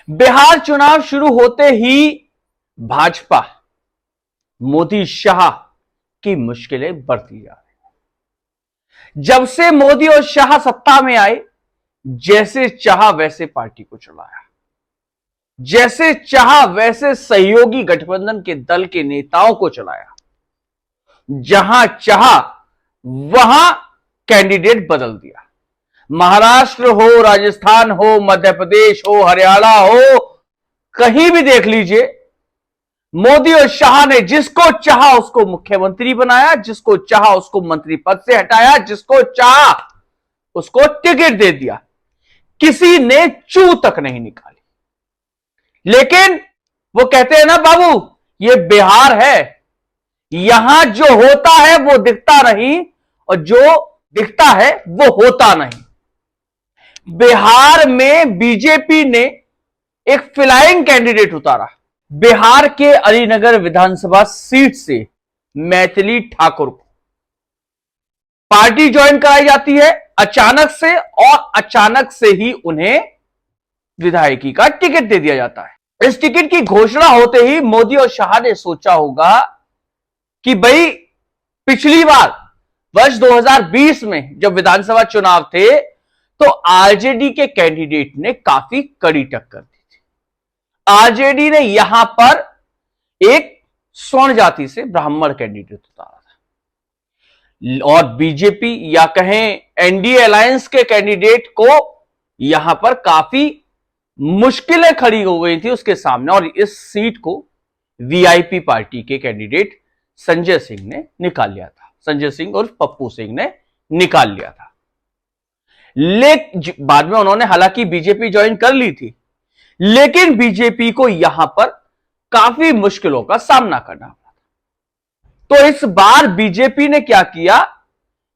बिहार चुनाव शुरू होते ही भाजपा मोदी शाह की मुश्किलें बढ़ती जा रही। जब से मोदी और शाह सत्ता में आए, जैसे चाहा वैसे पार्टी को चलाया, जैसे चाहा वैसे सहयोगी गठबंधन के दल के नेताओं को चलाया, जहां चाहा वहां कैंडिडेट बदल दिया। महाराष्ट्र हो, राजस्थान हो, मध्य प्रदेश हो, हरियाणा हो, कहीं भी देख लीजिए, मोदी और शाह ने जिसको चाहा उसको मुख्यमंत्री बनाया, जिसको चाहा उसको मंत्री पद से हटाया, जिसको चाहा उसको टिकट दे दिया। किसी ने चू तक नहीं निकाली। लेकिन वो कहते हैं ना बाबू, ये बिहार है, यहां जो होता है वो दिखता नहीं और जो दिखता है वो होता नहीं। बिहार में बीजेपी ने एक फ्लाइंग कैंडिडेट उतारा। बिहार के अलीनगर विधानसभा सीट से मैथिली ठाकुर को पार्टी ज्वाइन कराई जाती है अचानक से, और अचानक से ही उन्हें विधायकी का टिकट दे दिया जाता है। इस टिकट की घोषणा होते ही मोदी और शाह ने सोचा होगा कि भाई, पिछली बार वर्ष 2020 में जब विधानसभा चुनाव थे तो आरजेडी के कैंडिडेट ने काफी कड़ी टक्कर दी थी। आरजेडी ने यहां पर एक स्वर्ण जाति से ब्राह्मण कैंडिडेट उतारा था, और बीजेपी या कहें एनडीए अलायंस के कैंडिडेट को यहां पर काफी मुश्किलें खड़ी हो गई थी उसके सामने, और इस सीट को वीआईपी पार्टी के कैंडिडेट संजय सिंह ने निकाल लिया था। संजय सिंह और पप्पू सिंह ने निकाल लिया था। लेकिन बाद में उन्होंने हालांकि बीजेपी ज्वाइन कर ली थी, लेकिन बीजेपी को यहां पर काफी मुश्किलों का सामना करना पड़ा। तो इस बार बीजेपी ने क्या किया,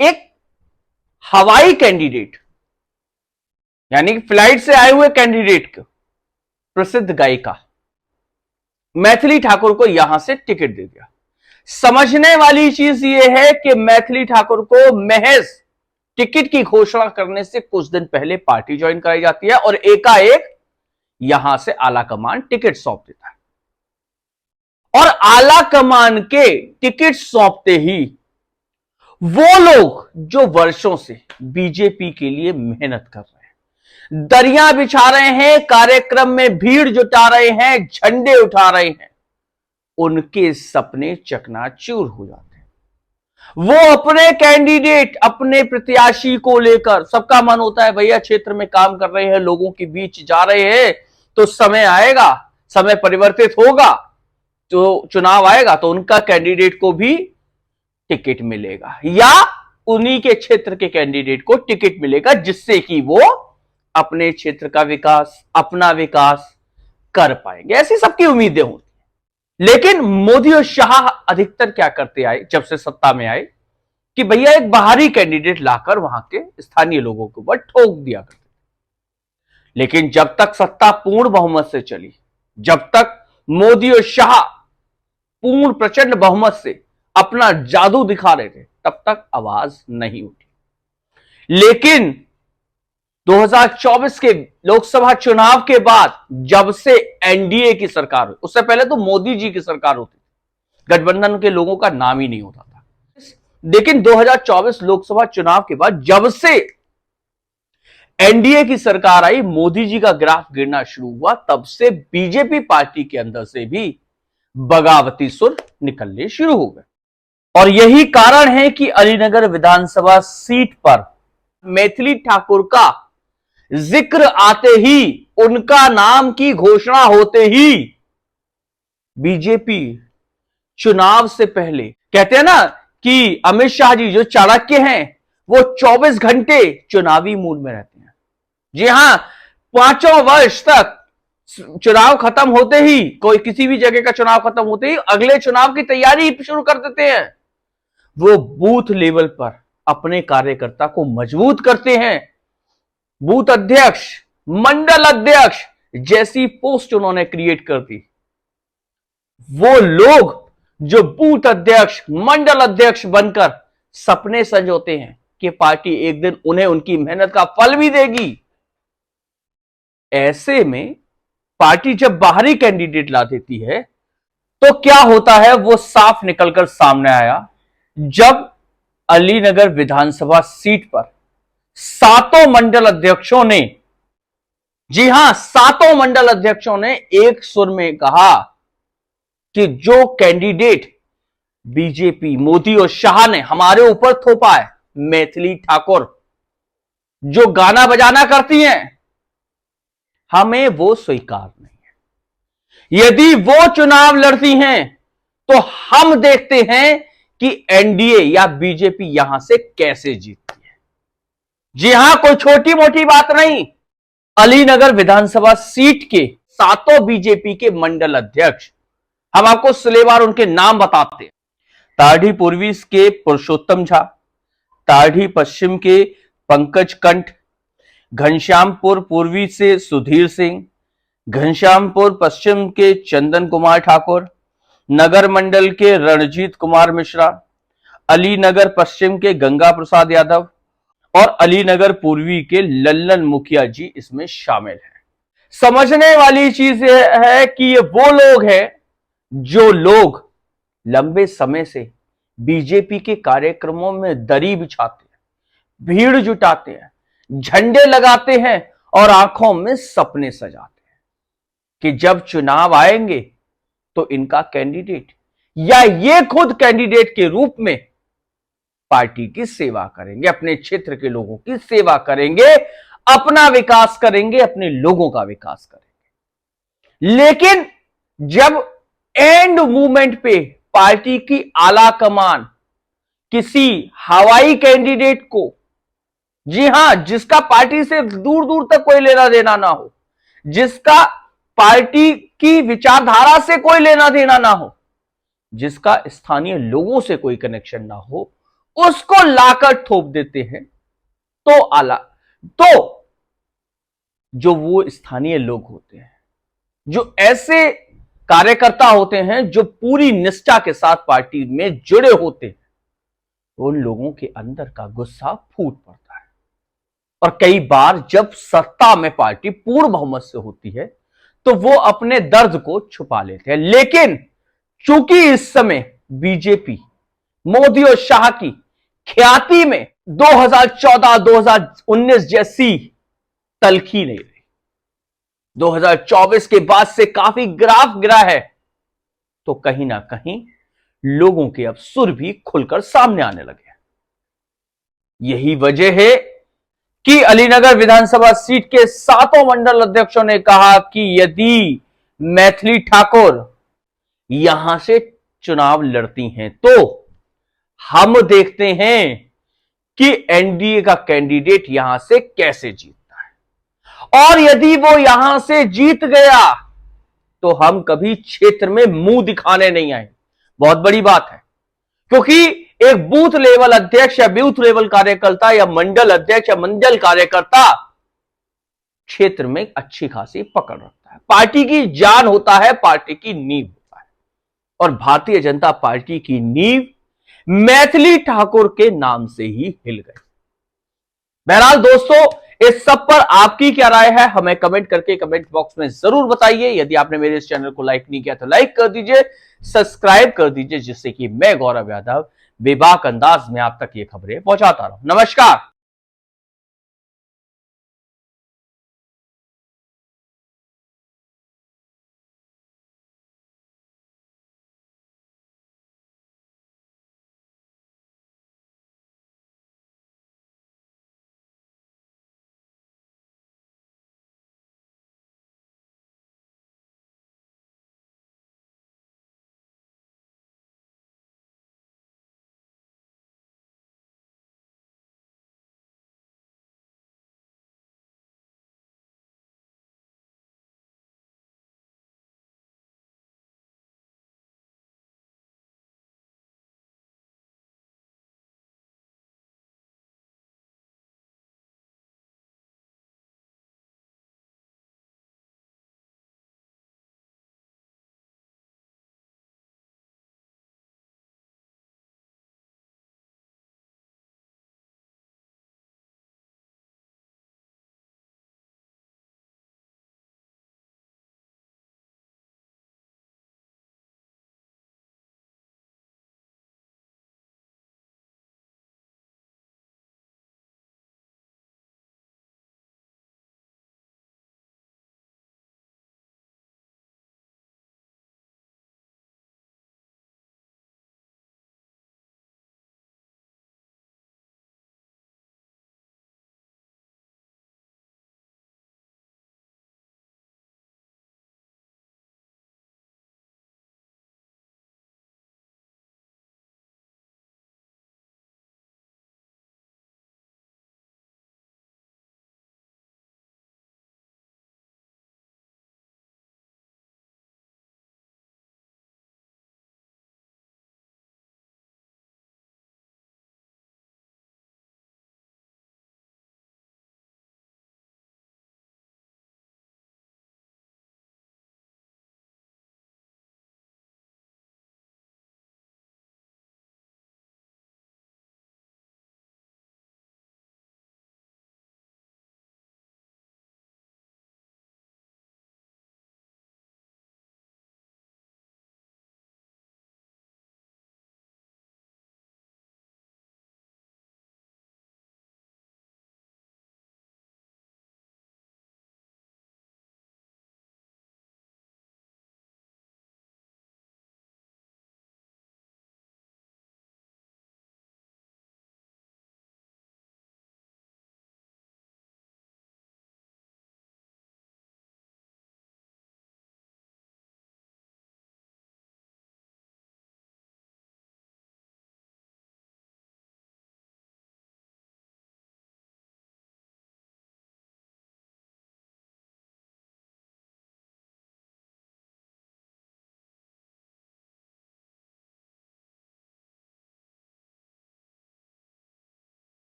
एक हवाई कैंडिडेट यानी फ्लाइट से आए हुए कैंडिडेट को, प्रसिद्ध गायिका मैथिली ठाकुर को यहां से टिकट दे दिया। समझने वाली चीज यह है कि मैथिली ठाकुर को महज टिकट की घोषणा करने से कुछ दिन पहले पार्टी ज्वाइन कराई जाती है और एकाएक यहां से आला कमान टिकट सौंप देता है। और आला कमान के टिकट सौंपते ही वो लोग जो वर्षों से बीजेपी के लिए मेहनत कर रहे हैं, दरिया बिछा रहे हैं, कार्यक्रम में भीड़ जुटा रहे हैं, झंडे उठा रहे हैं, उनके सपने चकनाचूर हो जाते हैं। वो अपने कैंडिडेट, अपने प्रत्याशी को लेकर, सबका मन होता है भैया क्षेत्र में काम कर रहे हैं, लोगों के बीच जा रहे हैं, तो समय आएगा, समय परिवर्तित होगा, तो चुनाव आएगा तो उनका कैंडिडेट को भी टिकट मिलेगा, या उन्हीं के क्षेत्र के कैंडिडेट को टिकट मिलेगा, जिससे कि वो अपने क्षेत्र का विकास, अपना विकास कर पाएंगे। ऐसी सबकी उम्मीदें होती। लेकिन मोदी और शाह अधिकतर क्या करते आए जब से सत्ता में आए, कि भैया एक बाहरी कैंडिडेट लाकर वहां के स्थानीय लोगों के ऊपर ठोक दिया करते। लेकिन जब तक सत्ता पूर्ण बहुमत से चली, जब तक मोदी और शाह पूर्ण प्रचंड बहुमत से अपना जादू दिखा रहे थे, तब तक आवाज नहीं उठी। लेकिन 2024 के लोकसभा चुनाव के बाद जब से एनडीए की सरकार हुई, उससे पहले तो मोदी जी की सरकार होती, गठबंधन के लोगों का नाम ही नहीं होता था। लेकिन 2024 लोकसभा चुनाव के बाद जब से एनडीए की सरकार आई, मोदी जी का ग्राफ गिरना शुरू हुआ, तब से बीजेपी पार्टी के अंदर से भी बगावती सुर निकलने शुरू हो गए। और यही कारण है कि अलीनगर विधानसभा सीट पर मैथिली ठाकुर का जिक्र आते ही, उनका नाम की घोषणा होते ही, बीजेपी चुनाव से पहले, कहते हैं ना कि अमित शाह जी जो चाणक्य हैं, वो 24 घंटे चुनावी मूड में रहते हैं। जी हां, 5 वर्ष तक चुनाव खत्म होते ही, कोई किसी भी जगह का चुनाव खत्म होते ही अगले चुनाव की तैयारी शुरू कर देते हैं। वो बूथ लेवल पर अपने कार्यकर्ता को मजबूत करते हैं। बूथ अध्यक्ष, मंडल अध्यक्ष जैसी पोस्ट उन्होंने क्रिएट कर दी। वो लोग जो बूथ अध्यक्ष, मंडल अध्यक्ष बनकर सपने संजोते हैं कि पार्टी एक दिन उन्हें उनकी मेहनत का फल भी देगी, ऐसे में पार्टी जब बाहरी कैंडिडेट ला देती है तो क्या होता है वो साफ निकलकर सामने आया जब अलीनगर विधानसभा सीट पर सातों मंडल अध्यक्षों ने, जी हां, सातों मंडल अध्यक्षों ने एक सुर में कहा कि जो कैंडिडेट बीजेपी मोदी और शाह ने हमारे ऊपर थोपा है, मैथिली ठाकुर जो गाना बजाना करती हैं, हमें वो स्वीकार नहीं है। यदि वो चुनाव लड़ती हैं तो हम देखते हैं कि एनडीए या बीजेपी यहां से कैसे जीतती है। जी हां, कोई छोटी मोटी बात नहीं। अलीनगर विधानसभा सीट के सातों बीजेपी के मंडल अध्यक्ष, हम आपको सिलेवार उनके नाम बताते हैं। तारढ़ी पूर्वी के पुरुषोत्तम झा, तारढ़ी पश्चिम के पंकज कंठ, घनश्यामपुर पूर्वी से सुधीर सिंह, घनश्यामपुर पश्चिम के चंदन कुमार ठाकुर, नगर मंडल के रणजीत कुमार मिश्रा, अलीनगर पश्चिम के गंगा प्रसाद यादव और अलीनगर पूर्वी के लल्लन मुखिया जी इसमें शामिल हैं। समझने वाली चीज यह है कि ये वो लोग हैं जो लोग लंबे समय से बीजेपी के कार्यक्रमों में दरी बिछाते हैं, भीड़ जुटाते हैं, झंडे लगाते हैं और आंखों में सपने सजाते हैं कि जब चुनाव आएंगे तो इनका कैंडिडेट या ये खुद कैंडिडेट के रूप में पार्टी की सेवा करेंगे, अपने क्षेत्र के लोगों की सेवा करेंगे, अपना विकास करेंगे, अपने लोगों का विकास करेंगे। लेकिन जब एंड मूवमेंट पे पार्टी की आला कमान किसी हवाई कैंडिडेट को, जी हां, जिसका पार्टी से दूर दूर तक कोई लेना देना ना हो, जिसका पार्टी की विचारधारा से कोई लेना देना ना हो, जिसका स्थानीय लोगों से कोई कनेक्शन ना हो, उसको लाकर थोप देते हैं तो जो वो स्थानीय लोग होते हैं, जो ऐसे कार्यकर्ता होते हैं जो पूरी निष्ठा के साथ पार्टी में जुड़े होते हैं, उन लोगों के अंदर का गुस्सा फूट पड़ता है। और कई बार जब सत्ता में पार्टी पूर्ण बहुमत से होती है तो वो अपने दर्द को छुपा लेते हैं। लेकिन चूंकि इस समय बीजेपी मोदी और शाह की ख्याति में 2014-2019 जैसी तलखी नहीं रही, 2024 के बाद से काफी ग्राफ गिरा है, तो कहीं ना कहीं लोगों के अब सुर भी खुलकर सामने आने लगे। यही वजह है कि अलीनगर विधानसभा सीट के सातों मंडल अध्यक्षों ने कहा कि यदि मैथिली ठाकुर यहां से चुनाव लड़ती हैं तो हम देखते हैं कि एनडीए का कैंडिडेट यहां से कैसे जीतता है, और यदि वो यहां से जीत गया तो हम कभी क्षेत्र में मुंह दिखाने नहीं आए। बहुत बड़ी बात है, क्योंकि एक बूथ लेवल अध्यक्ष या बूथ लेवल कार्यकर्ता या मंडल अध्यक्ष या मंडल कार्यकर्ता क्षेत्र में अच्छी खासी पकड़ रखता है, पार्टी की जान होता है, पार्टी की नींव होता है। और भारतीय जनता पार्टी की नींव मैथिली ठाकुर के नाम से ही हिल गई। बहरहाल दोस्तों, इस सब पर आपकी क्या राय है हमें कमेंट करके कमेंट बॉक्स में जरूर बताइए। यदि आपने मेरे इस चैनल को लाइक नहीं किया तो लाइक कर दीजिए, सब्सक्राइब कर दीजिए, जिससे कि मैं गौरव यादव बेबाक अंदाज में आप तक ये खबरें पहुंचाता रहूं। नमस्कार।